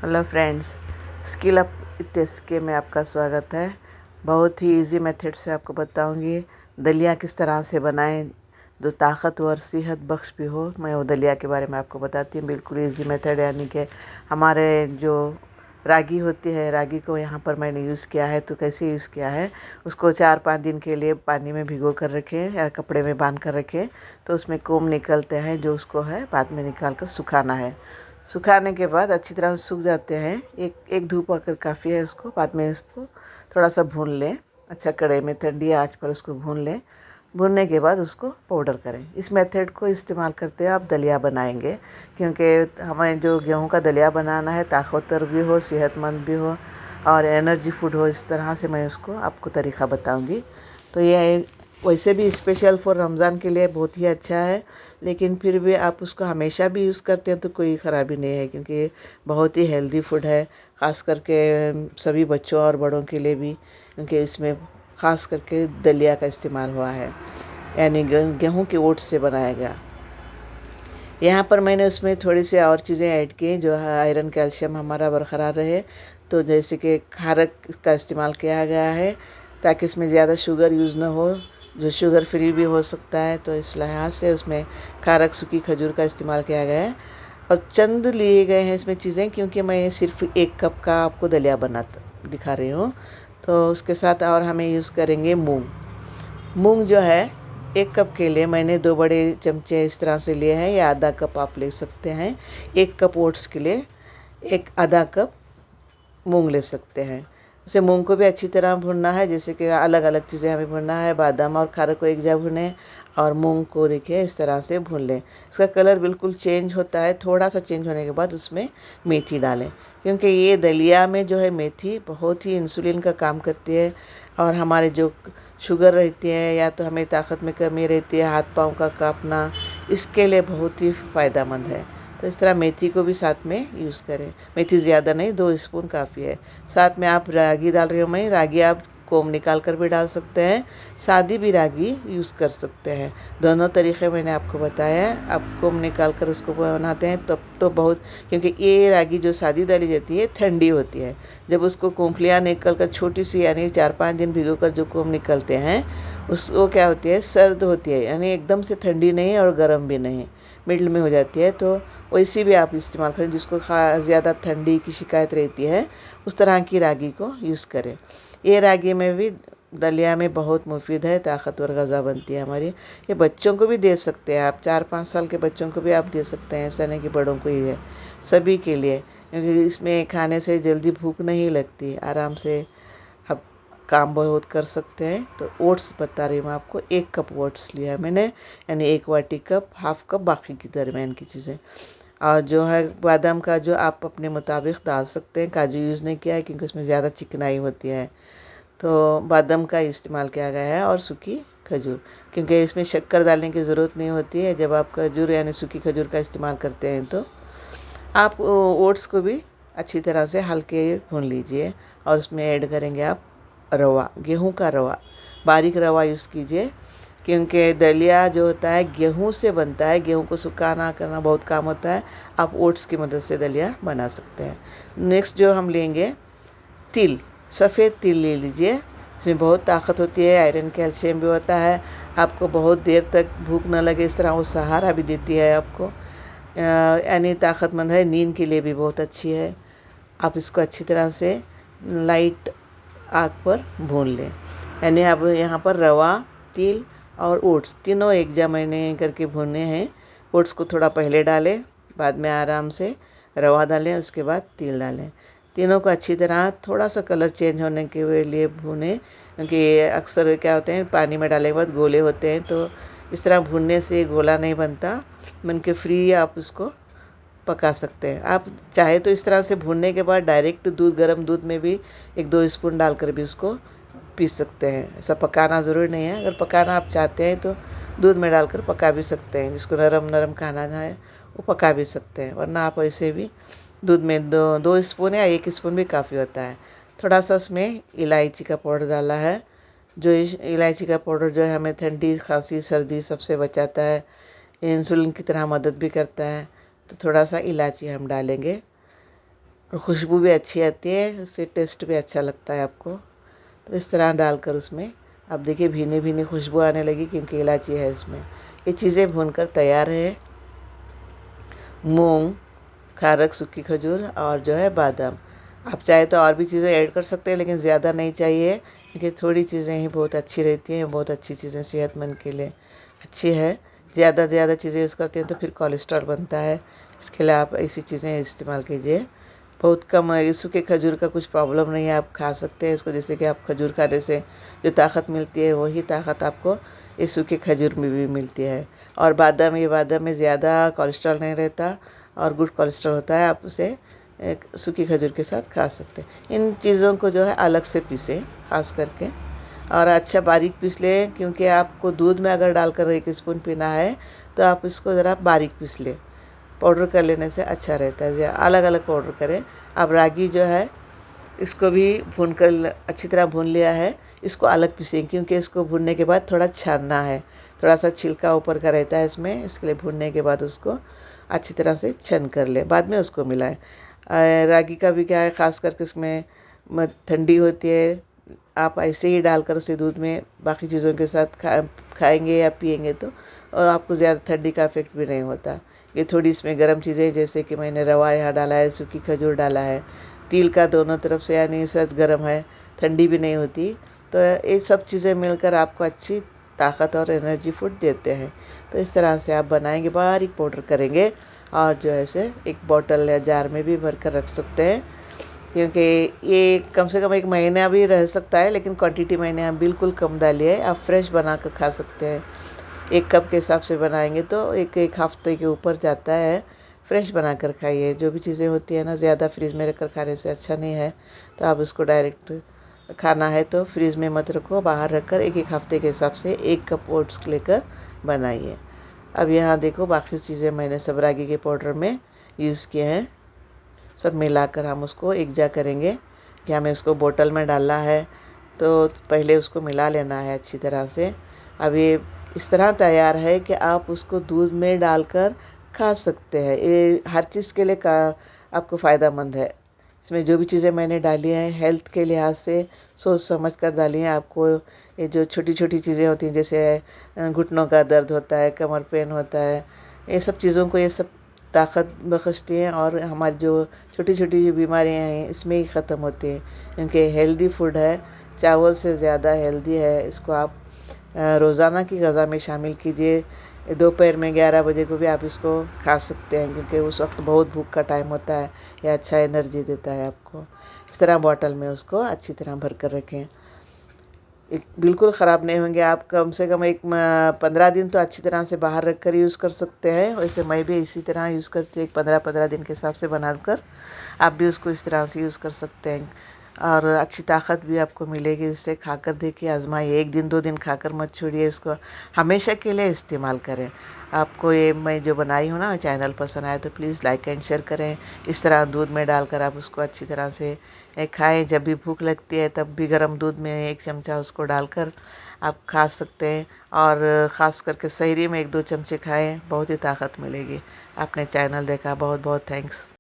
Hello friends, skill up इत्तेस्के में आपका स्वागत है। बहुत ही इजी मेथड से आपको बताऊंगी दलिया किस तरह से बनाएं जो ताकतवर सेहत बख्श भी हो। मैं वो दलिया के बारे में आपको बताती हूँ। बिल्कुल इजी मेथड, यानी कि हमारे जो रागी होती है, रागी को यहाँ पर मैंने यूज़ किया है। तो कैसे यूज़ किया है, उसको 4-5 दिन के लिए पानी में भिगो कर रखें या कपड़े में बांध कर रखें। तो उसमें कोम निकलते हैं, जो उसको है बाद में निकाल कर सुखाना है। सुखाने के बाद अच्छी तरह सूख जाते हैं, एक धूप आकर काफ़ी है उसको। बाद में इसको थोड़ा सा भून लें, अच्छा कढ़ाई में ठंडी आंच पर उसको भून लें। भूनने के बाद उसको पाउडर करें। इस मेथड को इस्तेमाल करते हुए आप दलिया बनाएंगे, क्योंकि हमें जो गेहूं का दलिया बनाना है ताकतवर भी हो, सेहतमंद भी हो और एनर्जी फूड हो। इस तरह से मैं उसको आपको तरीक़ा बताऊंगी। तो यह वैसे भी स्पेशल फॉर रमज़ान के लिए बहुत ही अच्छा है, लेकिन फिर भी आप उसको हमेशा भी यूज़ करते हैं तो कोई ख़राबी नहीं है, क्योंकि बहुत ही हेल्दी फूड है। ख़ास करके सभी बच्चों और बड़ों के लिए भी, क्योंकि इसमें ख़ास करके दलिया का इस्तेमाल हुआ है, यानी गेहूं के ओट्स से बनाया गया। यहाँ पर मैंने उसमें थोड़ी सी और चीज़ें ऐड की जो आयरन कैल्शियम हमारा बरकरार रहे। तो जैसे कि खारक का इस्तेमाल किया गया है, ताकि इसमें ज़्यादा शुगर यूज़ ना हो, जो शुगर फ्री भी हो सकता है। तो इस लिहाज से उसमें खारक, सूखी खजूर का इस्तेमाल किया गया है। और चंद लिए गए हैं इसमें चीज़ें, क्योंकि मैं सिर्फ 1 कप का आपको दलिया बना दिखा रही हूँ। तो उसके साथ और हमें यूज़ करेंगे मूंग। मूंग जो है 1 कप के लिए मैंने 2 बड़े चमचे इस तरह से लिए हैं, या आधा कप आप ले सकते हैं। 1 कप ओट्स के लिए एक आधा कप मूंग ले सकते हैं। उसे मूंग को भी अच्छी तरह भूनना है, जैसे कि अलग अलग चीज़ें हमें भूनना है। बादाम और खारक को एक जगह भुनें और मूंग को देखिए इस तरह से भून लें। इसका कलर बिल्कुल चेंज होता है। थोड़ा सा चेंज होने के बाद उसमें मेथी डालें, क्योंकि ये दलिया में जो है मेथी बहुत ही इंसुलिन का काम करती है। और हमारे जो शुगर रहती है, या तो हमें ताकत में कमी रहती है, हाथ पाँव का कांपना, इसके लिए बहुत ही फ़ायदेमंद है। तो इस तरह मेथी को भी साथ में यूज़ करें। मेथी ज़्यादा नहीं, 2 स्पून काफ़ी है। साथ में आप रागी डाल रही हो, मैं रागी आप कोम निकाल कर भी डाल सकते हैं, सादी भी रागी यूज़ कर सकते हैं। दोनों तरीक़े मैंने आपको बताया है। आप कोम निकाल कर उसको बनाते हैं तब तो बहुत, क्योंकि ये रागी जो सादी डाली जाती है ठंडी होती है। जब उसको कोम्फलियाँ निकल कर छोटी सी, यानी 4-5 दिन भिगो कर जो कोम निकलते हैं, वो क्या होती है, सर्द होती है, यानी एकदम से ठंडी नहीं और गर्म भी नहीं, मिडल में हो जाती है। तो वैसी भी आप इस्तेमाल करें, जिसको ज़्यादा ठंडी की शिकायत रहती है, उस तरह की रागी को यूज़ करें। ये रागी में भी दलिया में बहुत मुफीद है, ताकतवर ग़िज़ा बनती है हमारी। ये बच्चों को भी दे सकते हैं आप, 4-5 साल के बच्चों को भी आप दे सकते हैं, ऐसा नहीं कि बड़ों को ही है, सभी के लिए। क्योंकि इसमें खाने से जल्दी भूख नहीं लगती, आराम से आप काम बहुत कर सकते हैं। तो ओट्स बता रही हूँ मैं आपको, 1 कप ओट्स लिया है मैंने, यानी 1 वाटी कप, हाफ कप बाकी की दरमियान की चीज़ें। और जो है बादाम का जो आप अपने मुताबिक डाल सकते हैं, काजू यूज़ नहीं किया है क्योंकि उसमें ज़्यादा चिकनाई होती है। तो बादाम का इस्तेमाल किया गया है, और सूखी खजूर, क्योंकि इसमें शक्कर डालने की ज़रूरत नहीं होती है। जब आप खजूर यानी सूखी खजूर का इस्तेमाल करते हैं, तो आप ओट्स को भी अच्छी तरह से हल्के भून लीजिए। और उसमें ऐड करेंगे आप रवा, गेहूं का रवा, बारीक रवा यूज़ कीजिए, क्योंकि दलिया जो होता है गेहूं से बनता है। गेहूं को सुखाना करना बहुत काम होता है। आप ओट्स की मदद से दलिया बना सकते हैं। नेक्स्ट जो हम लेंगे, तिल, सफ़ेद तिल ले लीजिए। इसमें बहुत ताकत होती है, आयरन कैल्शियम भी होता है। आपको बहुत देर तक भूख न लगे इस तरह वो सहारा भी देती है आपको, यानी ताकतमंद है, नींद के लिए भी बहुत अच्छी है। आप इसको अच्छी तरह से लाइट आग पर भून लें, यानी अब यहाँ पर रवा, तिल और ओट्स तीनों एक जा मैंने करके भुने हैं। ओट्स को थोड़ा पहले डालें, बाद में आराम से रवा डालें, उसके बाद तिल डालें। तीनों को अच्छी तरह थोड़ा सा कलर चेंज होने के लिए भुनें, क्योंकि अक्सर क्या होते हैं, पानी में डालने के बाद गोले होते हैं। तो इस तरह भुनने से गोला नहीं बनता, बन के फ्री आप उसको पका सकते हैं। आप चाहे तो इस तरह से भूनने के बाद डायरेक्ट दूध, गर्म दूध में भी 1-2 स्पून डालकर भी उसको पी सकते हैं। ऐसा पकाना ज़रूरी नहीं है। अगर पकाना आप चाहते हैं तो दूध में डालकर पका भी सकते हैं। जिसको नरम नरम खाना है वो पका भी सकते हैं, वरना आप ऐसे भी दूध में 2 स्पून या 1 स्पून भी काफ़ी होता है। थोड़ा सा उसमें इलायची का पाउडर डाला है। जो इलायची का पाउडर जो है हमें ठंडी, खांसी, सर्दी सबसे बचाता है, इंसुलिन की तरह मदद भी करता है। तो थोड़ा सा इलायची हम डालेंगे। और खुशबू भी अच्छी आती है, उससे टेस्ट भी अच्छा लगता है आपको। तो इस तरह डालकर उसमें अब देखिए भीनी भीनी खुशबू आने लगी क्योंकि इलायची है इसमें। ये चीज़ें भूनकर तैयार है। मूंग, खारक, सूखी खजूर और जो है बादाम। आप चाहे तो और भी चीज़ें ऐड कर सकते हैं लेकिन ज़्यादा नहीं चाहिए क्योंकि थोड़ी चीज़ें ही बहुत अच्छी रहती हैं। बहुत अच्छी चीज़ें सेहतमंद के लिए अच्छी है। ज़्यादा से ज़्यादा चीज़ें यूज़ करते हैं तो फिर कोलेस्ट्रॉल बनता है। इसके लिए आप ऐसी चीज़ें इस्तेमाल कीजिए। बहुत कम है, सूखे खजूर का कुछ प्रॉब्लम नहीं है, आप खा सकते हैं इसको। जैसे कि आप खजूर खाने से जो ताकत मिलती है वही ताकत आपको इस सूखे खजूर में भी मिलती है। और बादाम, ये बादाम में ज़्यादा कोलेस्ट्रॉल नहीं रहता और गुड कोलेस्ट्रॉल होता है। आप उसे एक सूखी खजूर के साथ खा सकते हैं। इन चीज़ों को जो है अलग से पीसें खास करके, और अच्छा बारीक पीस लें क्योंकि आपको दूध में अगर डालकर 1 स्पून पीना है तो आप इसको ज़रा बारीक पीस लें। पाउडर कर लेने से अच्छा रहता है। अलग अलग पाउडर करें। अब रागी जो है इसको भी भून कर अच्छी तरह भून लिया है। इसको अलग पीसें क्योंकि इसको भूनने के बाद थोड़ा छानना है। थोड़ा सा छिलका ऊपर का रहता है इसमें, इसके लिए भूनने के बाद उसको अच्छी तरह से छन कर लें, बाद में उसको मिलाएं। रागी का भी क्या है, ख़ास करके इसमें ठंडी होती है। आप ऐसे ही डालकर उसे दूध में बाकी चीज़ों के साथ खाएंगे या पिएंगे तो और आपको ज़्यादा ठंडी का इफेक्ट भी नहीं होता। ये थोड़ी इसमें गर्म चीज़ें जैसे कि मैंने रवा यहाँ डाला है, सूखी खजूर डाला है, तिल का दोनों तरफ से, यानी सर्द गर्म है, ठंडी भी नहीं होती। तो ये सब चीज़ें मिलकर आपको अच्छी ताकत और एनर्जी फूड देते हैं। तो इस तरह से आप बनाएंगे, बारीक पाउडर करेंगे और जो है इसे एक बॉटल या जार में भी भर कर रख सकते हैं क्योंकि ये कम से कम 1 महीना भी रह सकता है। लेकिन क्वांटिटी मैंने आप बिल्कुल कम डाली है। आप फ्रेश बना कर खा सकते हैं। 1 कप के हिसाब से बनाएंगे तो एक हफ्ते के ऊपर जाता है। फ्रेश बना कर खाइए। जो भी चीज़ें होती है ना, ज़्यादा फ्रिज में रख कर खाने से अच्छा नहीं है। तो आप उसको डायरेक्ट खाना है तो फ्रिज में मत रखो, बाहर रख कर 1 हफ्ते के हिसाब से 1 कप ओट्स लेकर बनाइए। अब यहाँ देखो बाकी चीज़ें मैंने सब रागी के पाउडर में यूज़ किए हैं। सब मिलाकर हम उसको एकजा करेंगे कि हमें उसको बोतल में डालना है तो पहले उसको मिला लेना है अच्छी तरह से। अब ये इस तरह तैयार है कि आप उसको दूध में डालकर खा सकते हैं। ये हर चीज़ के लिए का आपको फ़ायदेमंद है। इसमें जो भी चीज़ें मैंने डाली हैं हेल्थ के लिहाज से सोच समझ कर डाली हैं। आपको ये जो छोटी छोटी चीज़ें होती हैं जैसे घुटनों का दर्द होता है, कमर पेन होता है, ये सब चीज़ों को ये सब ताकत बख्शती हैं और हमारी जो छोटी छोटी जो बीमारियां हैं इसमें ही ख़त्म होती हैं क्योंकि हेल्दी फूड है, चावल से ज़्यादा हेल्दी है। इसको आप रोज़ाना की ग़ज़ा में शामिल कीजिए। दोपहर में 11 बजे को भी आप इसको खा सकते हैं क्योंकि उस वक्त बहुत भूख का टाइम होता है। ये अच्छा एनर्जी देता है आपको। इस तरह बॉटल में उसको अच्छी तरह भर कर रखें। बिल्कुल ख़राब नहीं होंगे। आप कम से कम 15 दिन तो अच्छी तरह से बाहर रख कर यूज़ कर सकते हैं। वैसे मैं भी इसी तरह यूज़ करती हूँ, 15-15 दिन के हिसाब से बनाकर आप भी उसको इस तरह से यूज़ कर सकते हैं और अच्छी ताकत भी आपको मिलेगी। इससे खाकर देखिए, आजमाइए। 1 दिन 2 दिन खाकर मत छोड़िए, इसको हमेशा के लिए इस्तेमाल करें। आपको ये मैं जो बनाई हूँ ना चैनल पसंद आए तो प्लीज़ लाइक एंड शेयर करें। इस तरह दूध में डालकर आप उसको अच्छी तरह से खाएं। जब भी भूख लगती है तब भी गर्म दूध में 1 चमचा उसको डालकर आप खा सकते हैं और ख़ास करके सहरी में 1-2 चमचे खाएं, बहुत ही ताकत मिलेगी। आपने चैनल देखा, बहुत बहुत थैंक्स।